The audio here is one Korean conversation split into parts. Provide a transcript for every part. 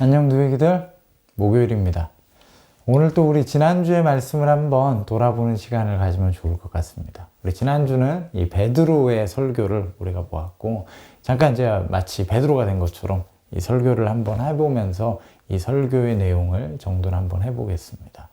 안녕 누이기들, 목요일입니다. 오늘 또 우리 지난주의 말씀을 한번 돌아보는 시간을 가지면 좋을 것 같습니다. 우리 지난주는 이 베드로의 설교를 우리가 보았고, 잠깐 제가 마치 베드로가 된 것처럼 이 설교를 한번 해보면서 이 설교의 내용을 정돈을 한번 해보겠습니다.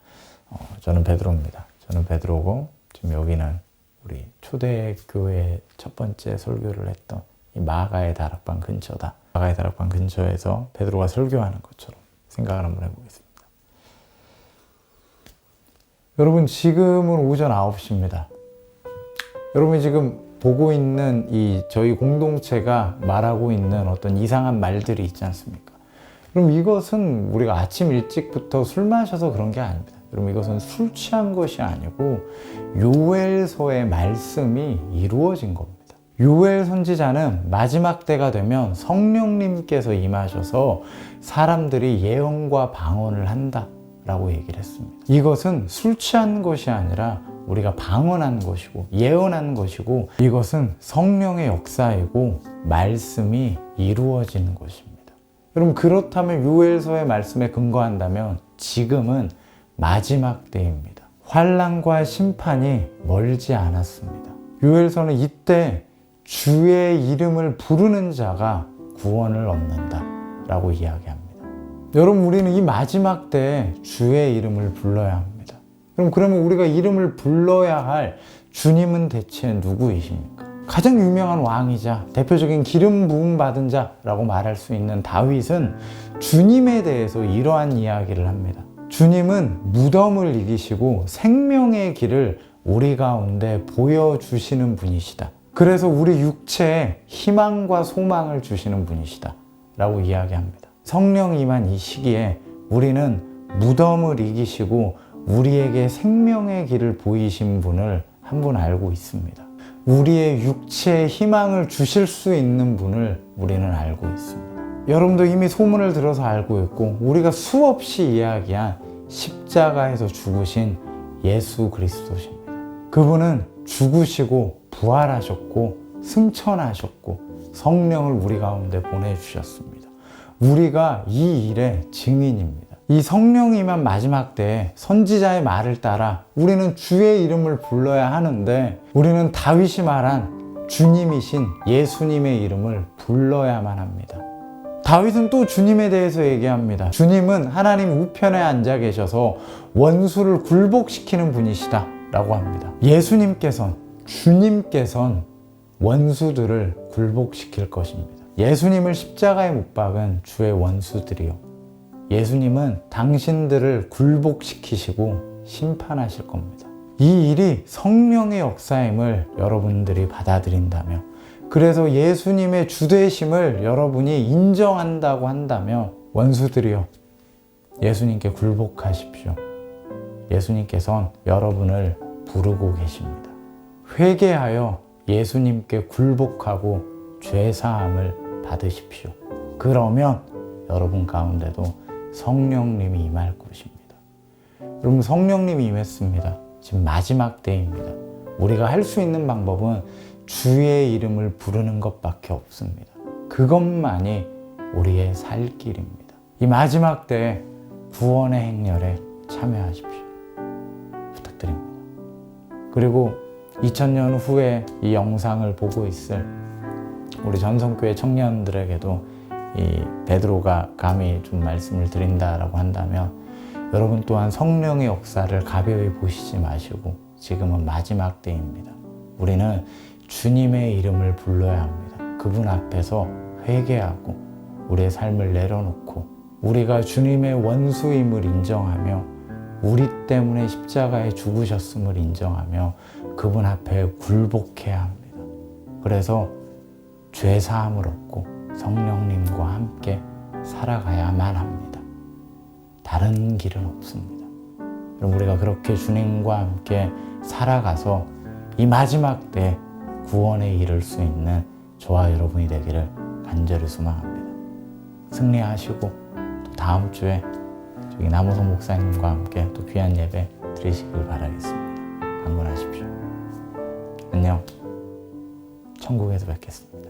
저는 베드로입니다. 저는 베드로고, 지금 여기는 우리 초대교회 첫 번째 설교를 했던 이 마가의 다락방 근처다. 마가의 다락방 근처에서 베드로가 설교하는 것처럼 생각을 한번 해보겠습니다. 여러분, 지금은 오전 9시입니다. 여러분이 지금 보고 있는 이 저희 공동체가 말하고 있는 어떤 이상한 말들이 있지 않습니까? 그럼 이것은 우리가 아침 일찍부터 술 마셔서 그런 게 아닙니다. 여러분, 이것은 술 취한 것이 아니고 요엘서의 말씀이 이루어진 겁니다. 요엘 선지자는 마지막 때가 되면 성령님께서 임하셔서 사람들이 예언과 방언을 한다라고 얘기를 했습니다. 이것은 술 취한 것이 아니라 우리가 방언한 것이고 예언한 것이고, 이것은 성령의 역사이고 말씀이 이루어지는 것입니다. 여러분, 그렇다면 요엘서의 말씀에 근거한다면 지금은 마지막 때입니다. 환난과 심판이 멀지 않았습니다. 요엘서는 이때 주의 이름을 부르는 자가 구원을 얻는다 라고 이야기합니다. 여러분, 우리는 이 마지막 때에 주의 이름을 불러야 합니다. 그러면 우리가 이름을 불러야 할 주님은 대체 누구이십니까? 가장 유명한 왕이자 대표적인 기름 부음 받은 자라고 말할 수 있는 다윗은 주님에 대해서 이러한 이야기를 합니다. 주님은 무덤을 이기시고 생명의 길을 우리 가운데 보여주시는 분이시다. 그래서 우리 육체에 희망과 소망을 주시는 분이시다 라고 이야기합니다. 성령이 임한 이 시기에 우리는 무덤을 이기시고 우리에게 생명의 길을 보이신 분을 한 분 알고 있습니다. 우리의 육체에 희망을 주실 수 있는 분을 우리는 알고 있습니다. 여러분도 이미 소문을 들어서 알고 있고, 우리가 수없이 이야기한 십자가에서 죽으신 예수 그리스도십니다. 그분은 죽으시고 부활하셨고 승천하셨고 성령을 우리 가운데 보내주셨습니다. 우리가 이 일의 증인입니다. 이 성령이 임한 마지막 때에 선지자의 말을 따라 우리는 주의 이름을 불러야 하는데, 우리는 다윗이 말한 주님이신 예수님의 이름을 불러야만 합니다. 다윗은 또 주님에 대해서 얘기합니다. 주님은 하나님 우편에 앉아 계셔서 원수를 굴복시키는 분이시다 라고 합니다. 주님께선 원수들을 굴복시킬 것입니다. 예수님을 십자가에 못 박은 주의 원수들이요, 예수님은 당신들을 굴복시키시고 심판하실 겁니다. 이 일이 성령의 역사임을 여러분들이 받아들인다면, 그래서 예수님의 주되심을 여러분이 인정한다고 한다면, 원수들이요, 예수님께 굴복하십시오. 예수님께서는 여러분을 부르고 계십니다. 회개하여 예수님께 굴복하고 죄사함을 받으십시오. 그러면 여러분 가운데도 성령님이 임할 것입니다. 여러분, 성령님이 임했습니다. 지금 마지막 때입니다. 우리가 할 수 있는 방법은 주의 이름을 부르는 것밖에 없습니다. 그것만이 우리의 살 길입니다. 이 마지막 때에 구원의 행렬에 참여하십시오. 부탁드립니다. 그리고 2000년 후에 이 영상을 보고 있을 우리 전성교회 청년들에게도 이 베드로가 감히 좀 말씀을 드린다라고 한다면, 여러분 또한 성령의 역사를 가벼이 보시지 마시고 지금은 마지막 때입니다. 우리는 주님의 이름을 불러야 합니다. 그분 앞에서 회개하고 우리의 삶을 내려놓고 우리가 주님의 원수임을 인정하며 우리 때문에 십자가에 죽으셨음을 인정하며 그분 앞에 굴복해야 합니다. 그래서 죄사함을 얻고 성령님과 함께 살아가야만 합니다. 다른 길은 없습니다. 그럼 우리가 그렇게 주님과 함께 살아가서 이 마지막 때 구원에 이를 수 있는 저와 여러분이 되기를 간절히 소망합니다. 승리하시고 또 다음 주에 저기 남호성 목사님과 함께 또 귀한 예배 드리시길 바라겠습니다. 방문하십시오. 안녕. 천국에서 뵙겠습니다.